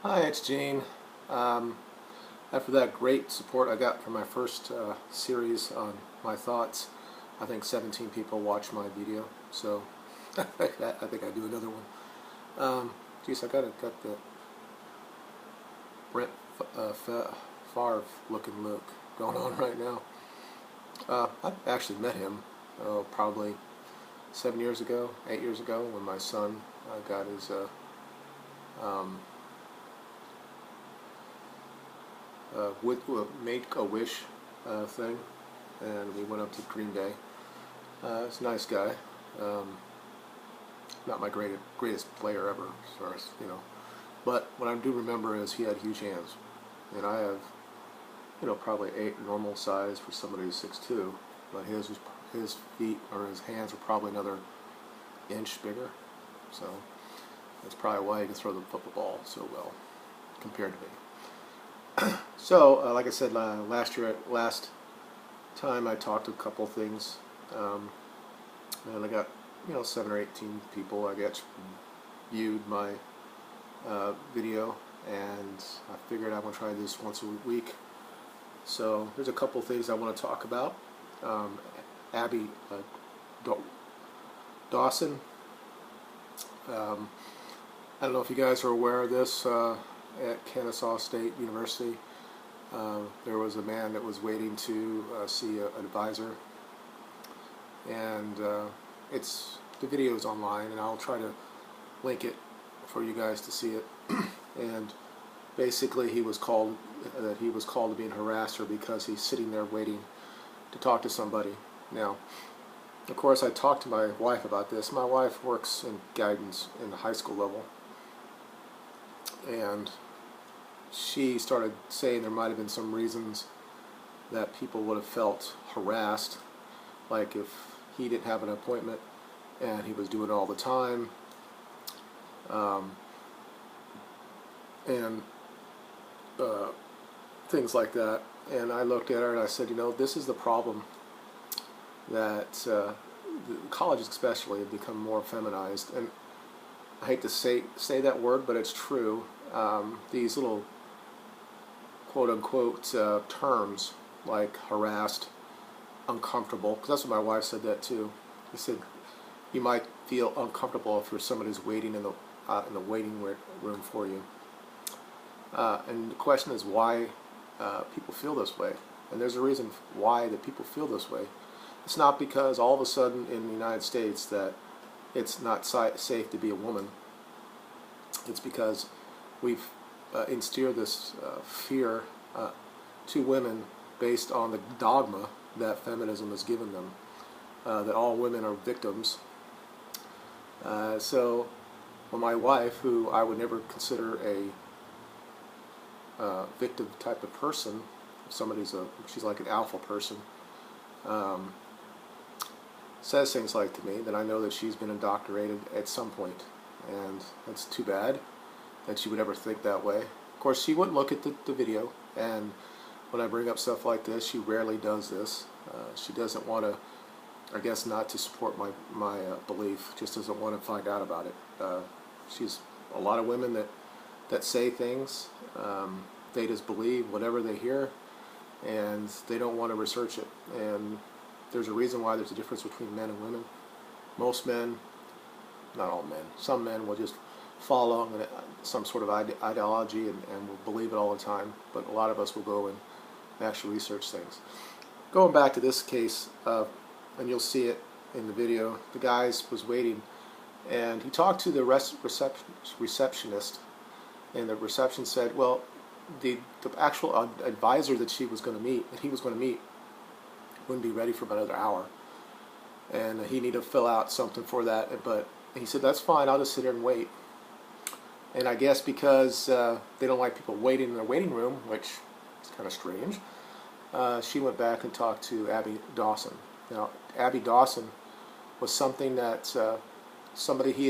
Hi, it's Gene. After that great support I got from my first series on my thoughts, I think 17 people watched my video, so I think I do another one. Geez, I got the Brent Favre looking look going on right now. I actually met him probably 7 years ago, 8 years ago, when my son got his Make-A-Wish thing, and we went up to Green Bay. He's a nice guy. Not my greatest player ever, as far as you know. But what I do remember is he had huge hands, and I have, probably 8 normal size for somebody who's 6'2", but his feet or his hands were probably another inch bigger. So that's probably why he can throw the football ball so well compared to me. So, like I said last time I talked a couple things, and I got 7 or 18 people I guess viewed my video, and I figured I'm gonna try this once a week. So there's a couple things I want to talk about. Abby Dawson. I don't know if you guys are aware of this. At Kennesaw State University, there was a man that was waiting to see an advisor, and the video is online, and I'll try to link it for you guys to see it. And basically, he was called to be an harasser because he's sitting there waiting to talk to somebody. Now, of course, I talked to my wife about this. My wife works in guidance in the high school level, and she started saying there might have been some reasons that people would have felt harassed, like if he didn't have an appointment and he was doing it all the time, and things like that. And I looked at her and I said, this is the problem, that the colleges especially have become more feminized. And I hate to say that word, but it's true. These little quote-unquote terms like harassed, uncomfortable, because that's what my wife said that too. He said you might feel uncomfortable if you're somebody who's waiting in the waiting room for you. And the question is why people feel this way, and there's a reason why that people feel this way. It's not because all of a sudden in the United States that it's not safe to be a woman. It's because we've instilled this fear to women based on the dogma that feminism has given them, that all women are victims. So well, my wife, who I would never consider a victim type of person, she's like an alpha person, says things like to me, that I know that she's been indoctrinated at some point, and that's too bad that she would ever think that way. Of course, she wouldn't look at the video, and when I bring up stuff like this, she rarely does this. She doesn't want to, I guess, not to support my belief, just doesn't want to find out about it. She's a lot of women that say things, they just believe whatever they hear, and they don't want to research it. And there's a reason why there's a difference between men and women. Most men, not all men, some men will just follow along in some sort of ideology and will believe it all the time, but a lot of us will go and actually research things. Going back to this case, and you'll see it in the video, the guy was waiting, and he talked to the receptionist, and the reception said, well, the actual advisor that he was going to meet, wouldn't be ready for about another hour, and he needed to fill out something for that. But he said, that's fine, I'll just sit here and wait. And I guess because they don't like people waiting in the waiting room, which is kind of strange, she went back and talked to Abby Dawson. Now, Abby Dawson was something that somebody he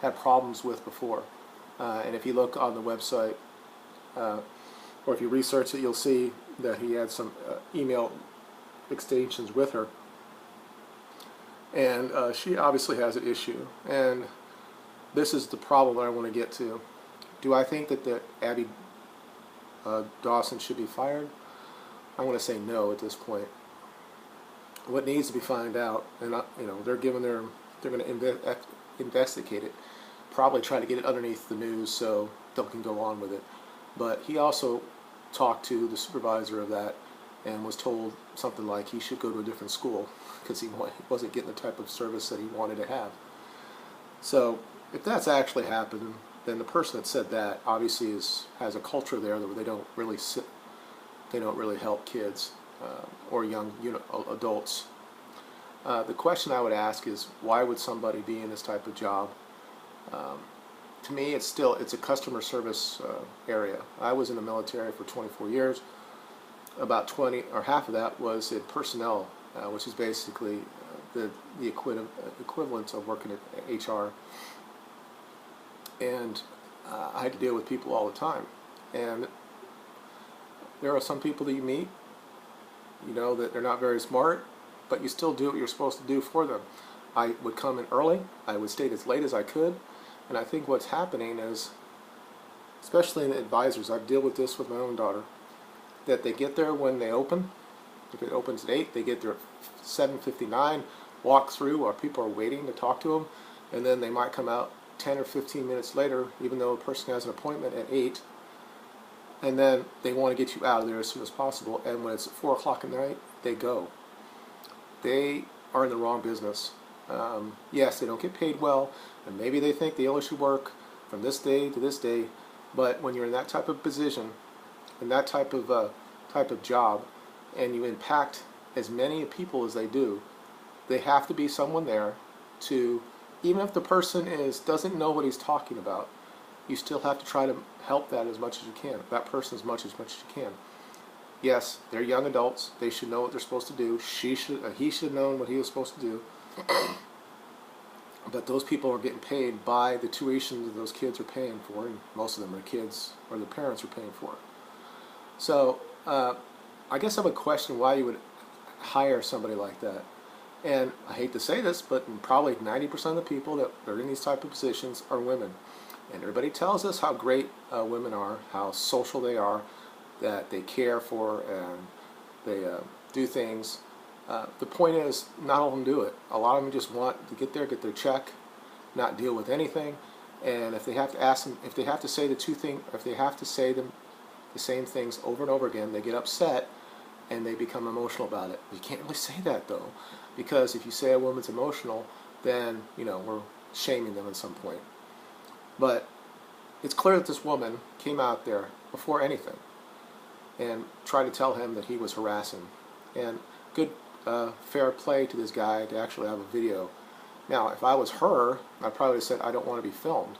had problems with before. And if you look on the website, or if you research it, you'll see that he had some email exchanges with her. And she obviously has an issue. And this is the problem that I want to get to. Do I think that the Abby Dawson should be fired? I'm going to say no at this point. What needs to be found out, and they're going to investigate it, probably try to get it underneath the news so they can go on with it. But he also talked to the supervisor of that and was told something like he should go to a different school because he wasn't getting the type of service that he wanted to have. So if that's actually happened, then the person that said that obviously has a culture there where they don't really help kids or young adults. The question I would ask is, why would somebody be in this type of job? To me, it's a customer service area. I was in the military for 24 years. About 20 or half of that was in personnel, which is basically the equivalent of working at HR. And I had to deal with people all the time. And there are some people that you meet, that they're not very smart, but you still do what you're supposed to do for them. I would come in early. I would stay as late as I could. And I think what's happening is, especially in the advisors, I've dealt with this with my own daughter, that they get there when they open. If it opens at 8, they get there at 7:59, walk through while people are waiting to talk to them, and then they might come out 10 or 15 minutes later, even though a person has an appointment at 8, and then they want to get you out of there as soon as possible, and when it's 4 o'clock at night, they go. They are in the wrong business. Yes, they don't get paid well, and maybe they think they only should work from this day to this day, but when you're in that type of position, in that type of job, and you impact as many people as they do, they have to be someone there to, even if the person doesn't know what he's talking about, you still have to try to help that as much as you can. That person as much as you can. Yes, they're young adults. They should know what they're supposed to do. He should have known what he was supposed to do. But those people are getting paid by the tuition that those kids are paying for, and most of them are kids or the parents are paying for. So I guess I would question why you would hire somebody like that. And I hate to say this, but probably 90% of the people that are in these type of positions are women. And everybody tells us how great women are, how social they are, that they care for and they do things. The point is, not all of them do it. A lot of them just want to get there, get their check, not deal with anything. And if they have to ask them, if they have to say if they have to say them the same things over and over again, they get upset and they become emotional about it. You can't really say that though, because if you say a woman's emotional, then we're shaming them at some point. But it's clear that this woman came out there before anything and tried to tell him that he was harassing. And good, fair play to this guy to actually have a video. Now, if I was her, I probably would have said, I don't want to be filmed.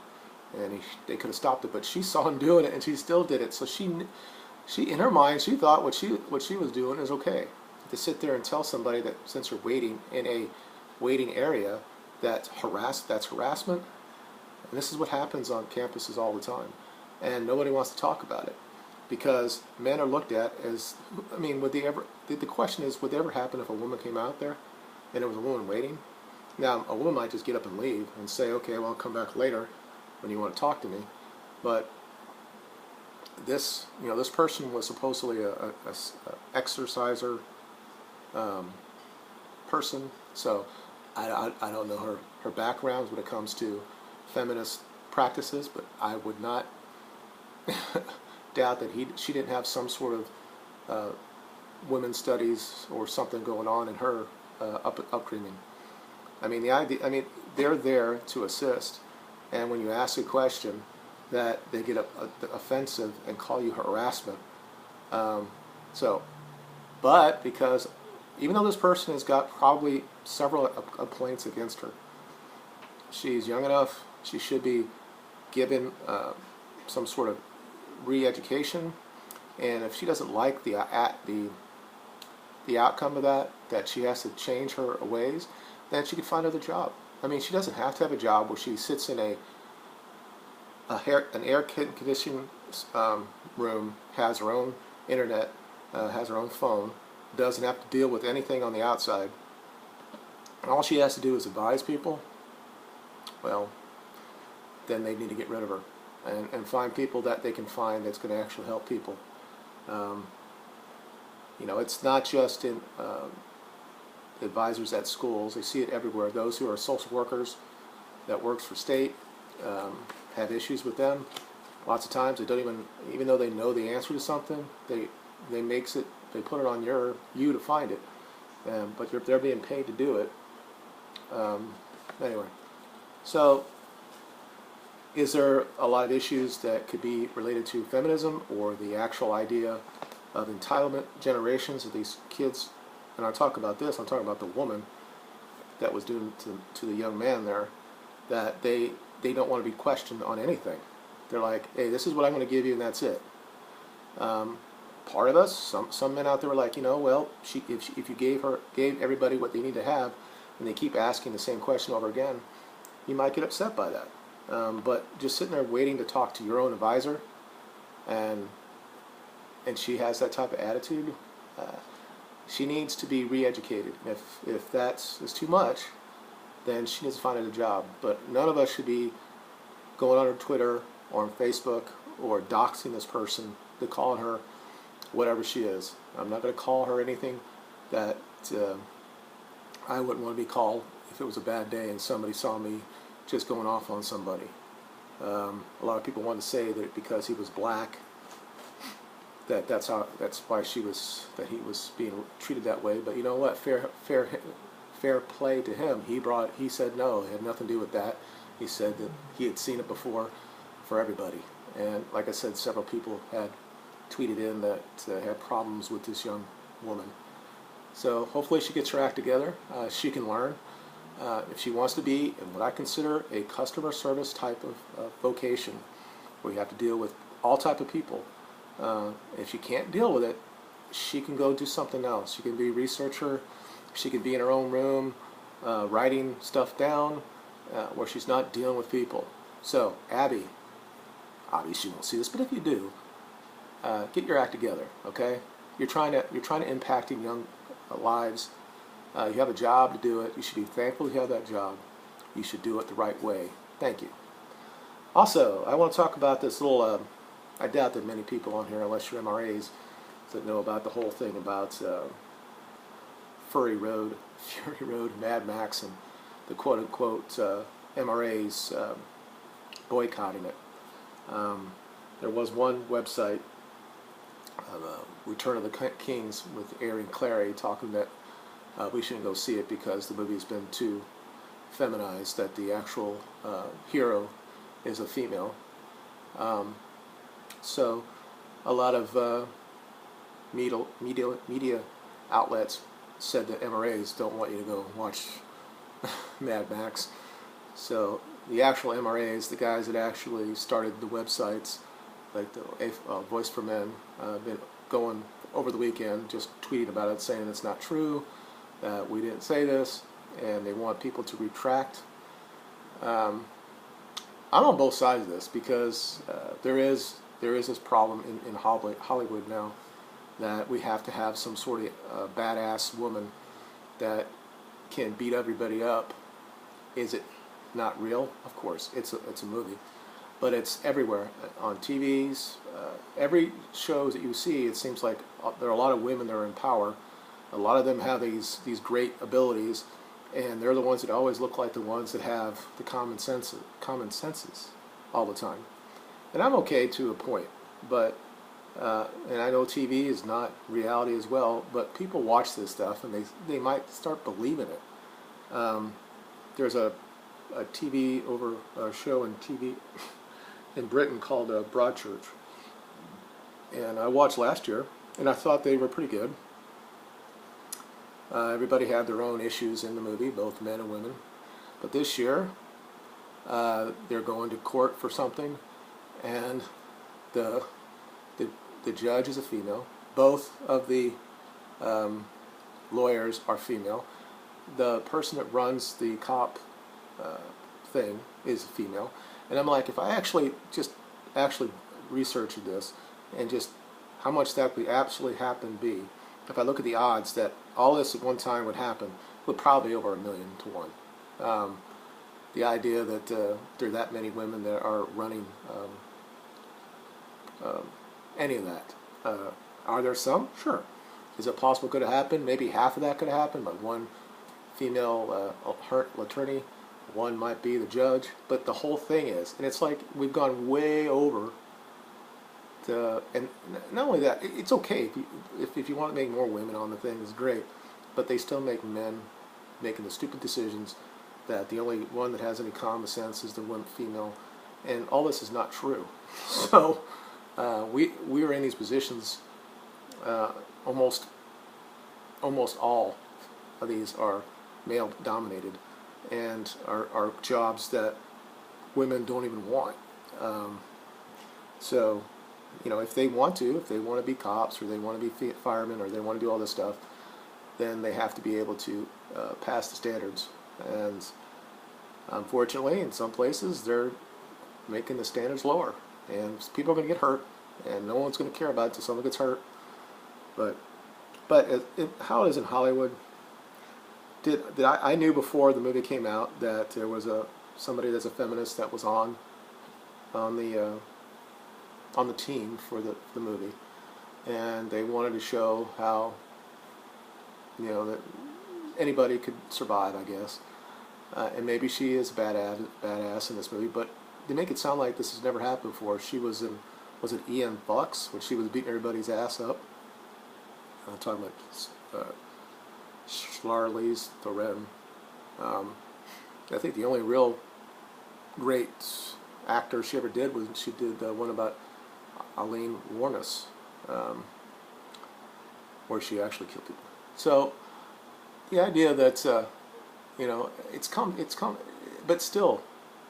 And they could have stopped it, but she saw him doing it and she still did it. So she in her mind, she thought what she was doing is okay. To sit there and tell somebody that since you're waiting in a waiting area, that's harassment. And this is what happens on campuses all the time. And nobody wants to talk about it because men are looked at as, the question is, would it ever happen if a woman came out there and there was a woman waiting? Now, a woman might just get up and leave and say, okay, well, I'll come back later when you want to talk to me. But this person was supposedly a exerciser person, so I don't know her background when it comes to feminist practices, but I would not doubt that she didn't have some sort of women's studies or something going on in her upbringing. They're there to assist, and when you ask a question, that they get offensive and call you harassment. But because even though this person has got probably several complaints against her, she's young enough, she should be given some sort of re-education, and if she doesn't like the outcome of that she has to change her ways, then she could find another job. She doesn't have to have a job where she sits in an air-conditioned room, has her own internet, has her own phone, doesn't have to deal with anything on the outside, and all she has to do is advise people. Well, then they need to get rid of her. and find people that they can find that's going to actually help people. You know, it's not just in advisors at schools. They see it everywhere. Those who are social workers that works for state have issues with them. Lots of times they don't even though they know the answer to something, they put it on you to find it, but they're being paid to do it. Anyway, so is there a lot of issues that could be related to feminism or the actual idea of entitlement generations of these kids? And I talk about this, I'm talking about the woman that was doing to the young man there, that they don't want to be questioned on anything. They're like, hey, this is what I'm going to give you, and that's it. Part of us, some men out there were like, you know, well, if you gave everybody what they need to have, and they keep asking the same question over again, you might get upset by that. But just sitting there waiting to talk to your own advisor, and she has that type of attitude, she needs to be re-educated. If that's too much, then she needs to find a job. But none of us should be going on her Twitter or on Facebook or doxing this person, to calling her whatever she is. I'm not going to call her anything that I wouldn't want to be called if it was a bad day and somebody saw me just going off on somebody. A lot of people want to say that because he was black, that's why he was being treated that way. But you know what? Fair play to him. He said no, it had nothing to do with that. He said that he had seen it before for everybody. And like I said, several people had tweeted in that had problems with this young woman. So hopefully she gets her act together. She can learn. If she wants to be in what I consider a customer service type of vocation, where you have to deal with all type of people, if she can't deal with it, she can go do something else. She can be a researcher. She can be in her own room writing stuff down where she's not dealing with people. So Abby, obviously you won't see this, but if you do, get your act together, okay? You're trying to impact young lives. You have a job to do it. You should be thankful you have that job. You should do it the right way. Thank you. Also, I want to talk about this little, I doubt that many people on here, unless you're MRAs, that know about the whole thing about Fury Road, Mad Max, and the quote-unquote MRAs boycotting it. There was one website, Return of the Kings, with Aaron Clary, talking that we shouldn't go see it because the movie's been too feminized, that the actual hero is a female. So a lot of media outlets said that MRAs don't want you to go watch Mad Max. So the actual MRAs, the guys that actually started the websites, like the Voice for Men, been going over the weekend just tweeting about it, saying it's not true, that we didn't say this, and they want people to retract. I'm on both sides of this because there is this problem in Hollywood now, that we have to have some sort of badass woman that can beat everybody up. Is it not real? Of course, it's a movie, but it's everywhere on TVs. Every shows that you see, it seems like there are a lot of women that are in power. A lot of them have these great abilities, and they're the ones that always look like the ones that have the common senses all the time. And I'm okay to a point, but and I know TV is not reality as well, but people watch this stuff and they might start believing it. There's a TV show in TV in Britain called Broadchurch, and I watched last year, and I thought they were pretty good. Everybody had their own issues in the movie, both men and women, but this year they're going to court for something, and the judge is a female. Both of the lawyers are female. The person that runs the cop thing is a female. And I'm like, if I actually researched this and just how much that would actually happen be, if I look at the odds that all this at one time would happen, would probably be over 1,000,000 to 1. The idea that there are that many women that are running any of that. Are there some? Sure. Is it possible it could have happened? Maybe half of that could have happened, but one female attorney, one might be the judge. But the whole thing is, and it's like we've gone way over. And not only that, it's okay if you want to make more women on the thing, it's great. But they still make men making the stupid decisions that the only one that has any common sense is the one female, and all this is not true. So we are in these positions. Almost all of these are male dominated, and are jobs that women don't even want. So, you know, if they want to be cops, or they want to be firemen, or they want to do all this stuff, then they have to be able to pass the standards. And unfortunately, in some places, they're making the standards lower, and people are going to get hurt, and no one's going to care about it until someone gets hurt. But how it is in Hollywood, I knew before the movie came out that there was somebody that's a feminist that was on the team for the movie, and they wanted to show how, you know, that anybody could survive, I guess, and maybe she is a badass in this movie, but they make it sound like this has never happened before. She was in, was it Ian Bucks, when she was beating everybody's ass up? I'm talking about Charlize Theron. I think the only real great actor she ever did was she did one about Eileen Warnes, where she actually killed people. So the idea that you know, it's come, but still,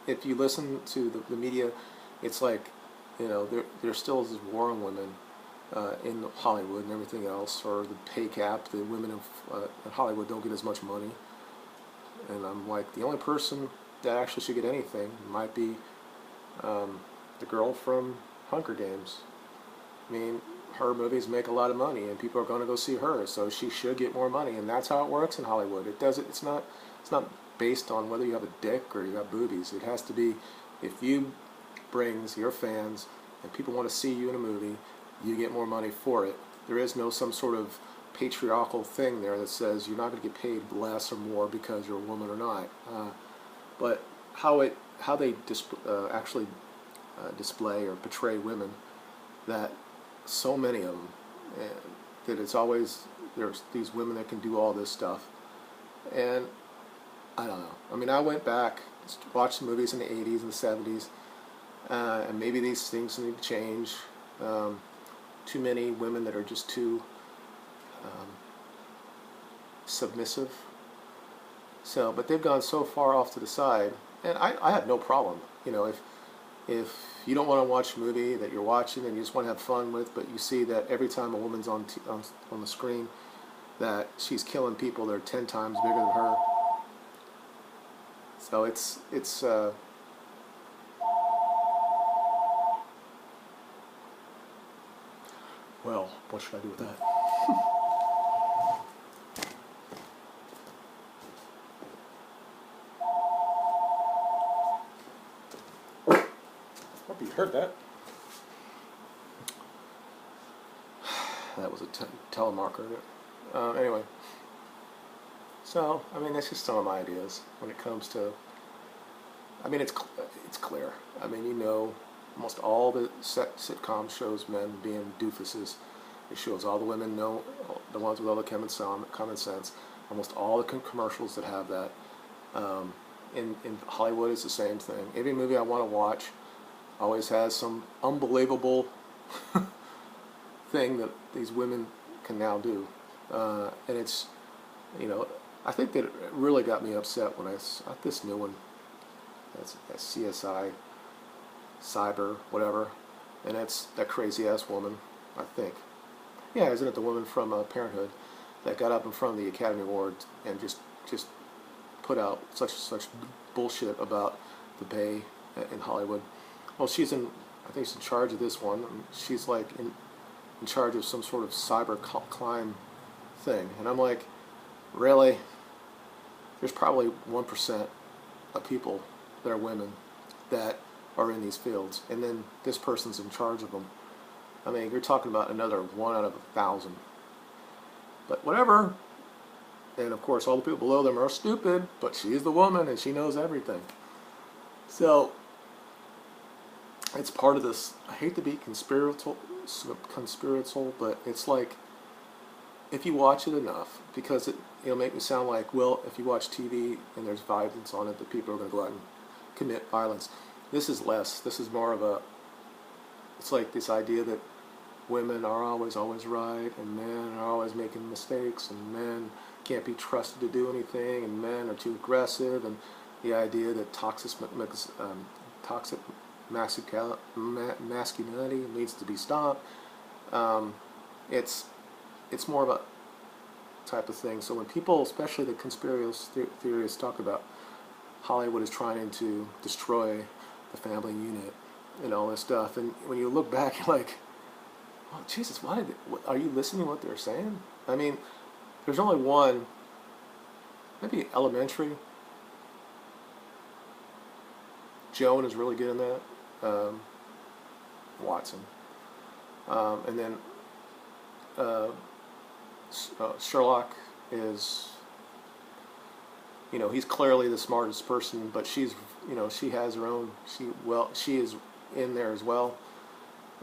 if you listen to the media, it's like, you know, there still is this war on women in Hollywood and everything else, or the pay cap. The women in Hollywood don't get as much money, and I'm like, the only person that actually should get anything might be the girl from Hunger Games. I mean, her movies make a lot of money, and people are going to go see her, so she should get more money, and that's how it works in Hollywood. It's not based on whether you have a dick or you have boobies. It has to be, if you brings your fans and people want to see you in a movie, you get more money for it. There is no some sort of patriarchal thing there that says you're not going to get paid less or more because you're a woman or not. But how they actually display or portray women, that so many of them, that it's always, there's these women that can do all this stuff. And I don't know. I mean, I went back, watched the movies in the 80s and the 70s, and maybe these things need to change. Too many women that are just too submissive. So, but they've gone so far off to the side, and I have no problem. You know, if you don't want to watch a movie that you're watching and you just want to have fun with, but you see that every time a woman's on the screen, that she's killing people that are 10 times bigger than her. So it's well, what should I do with that? Hope you heard that. That was a telemarketer. Anyway, so I mean, that's just some of my ideas when it comes to. I mean, it's clear. I mean, you know, almost all the sitcom shows men being doofuses. It shows all the women know, the ones with all the common sense. Almost all the commercials that have that. In Hollywood, it's the same thing. Every movie I want to watch always has some unbelievable thing that these women can now do. And it's, you know, I think that it really got me upset when I saw this new one. That's CSI, Cyber, whatever. And that's that crazy-ass woman, I think. Yeah, isn't it the woman from Parenthood that got up in front of the Academy Awards and just put out such bullshit about the Bay in Hollywood? Well, I think she's in charge of this one. She's like in charge of some sort of cyber crime thing. And I'm like, really? There's probably 1% of people that are women that are in these fields, and then this person's in charge of them. I mean, you're talking about another 1 out of 1,000. But whatever. And of course, all the people below them are stupid, but she's the woman and she knows everything. So, it's part of this. I hate to be conspiratorial, but it's like, if you watch it enough, because it'll make me sound like, well, if you watch TV and there's violence on it, that people are going to go out and commit violence. This is less. This is more of a, it's like this idea that women are always right, and men are always making mistakes, and men can't be trusted to do anything, and men are too aggressive, and the idea that toxic masculinity needs to be stopped. It's more of a type of thing. So when people, especially the conspiracy theorists, talk about Hollywood is trying to destroy the family unit and all this stuff, and when you look back, you're like, oh Jesus, are you listening to what they're saying? I mean, there's only one, maybe elementary. Joan is really good in that. Watson. And then Sherlock is, he's clearly the smartest person, but she's, she has her own, she is in there as well.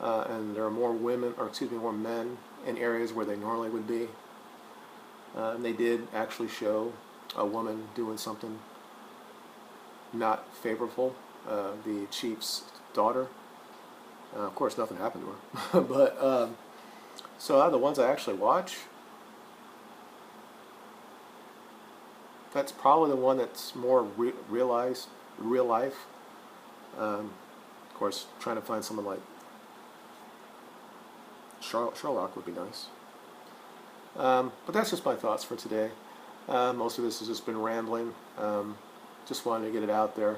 And there are more more men in areas where they normally would be. And they did actually show a woman doing something not favorable, the chief's daughter. Of course, nothing happened to her. But, so out of the ones I actually watch, that's probably the one that's more real life. Of course, trying to find someone like Sherlock would be nice. But that's just my thoughts for today. Most of this has just been rambling. Just wanted to get it out there.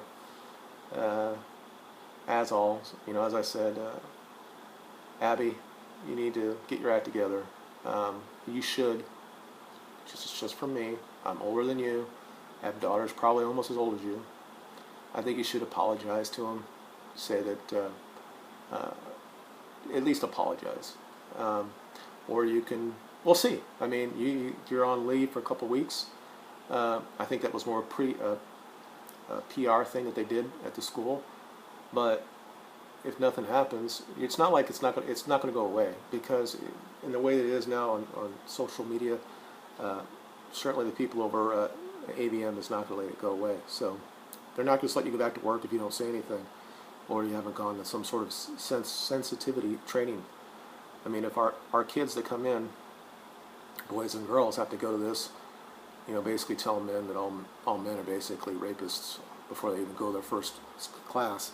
As I said, Abby, you need to get your act together. You should. Just from me. I'm older than you. I have daughters probably almost as old as you. I think you should apologize to them. Say that, at least apologize. Or you can, we'll see. I mean, you're on leave for a couple weeks. I think that was more a PR thing that they did at the school. But if nothing happens, it's not like it's not going to go away, because in the way that it is now on social media, certainly the people over AVM is not going to let it go away. So they're not going to let you go back to work if you don't say anything, or you haven't gone to some sort of sensitivity training. I mean, if our kids that come in, boys and girls, have to go to this, basically tell men that all men are basically rapists before they even go to their first class.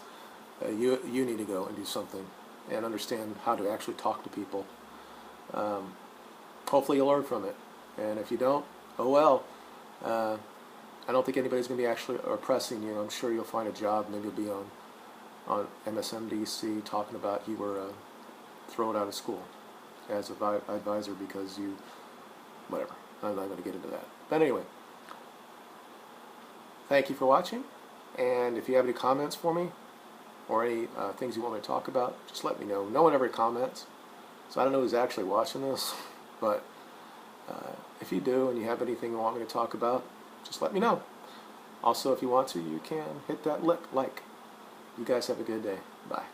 You need to go and do something and understand how to actually talk to people. Hopefully you'll learn from it. And if you don't, oh well. I don't think anybody's going to be actually oppressing you. I'm sure you'll find a job. Maybe you'll be on MSNBC talking about you were thrown out of school as an advisor because you, whatever. I'm not going to get into that. But anyway, thank you for watching. And if you have any comments for me, or any things you want me to talk about, just let me know. No one ever comments, so I don't know who's actually watching this, but if you do and you have anything you want me to talk about, just let me know. Also, if you want to, you can hit that like. You guys have a good day. Bye.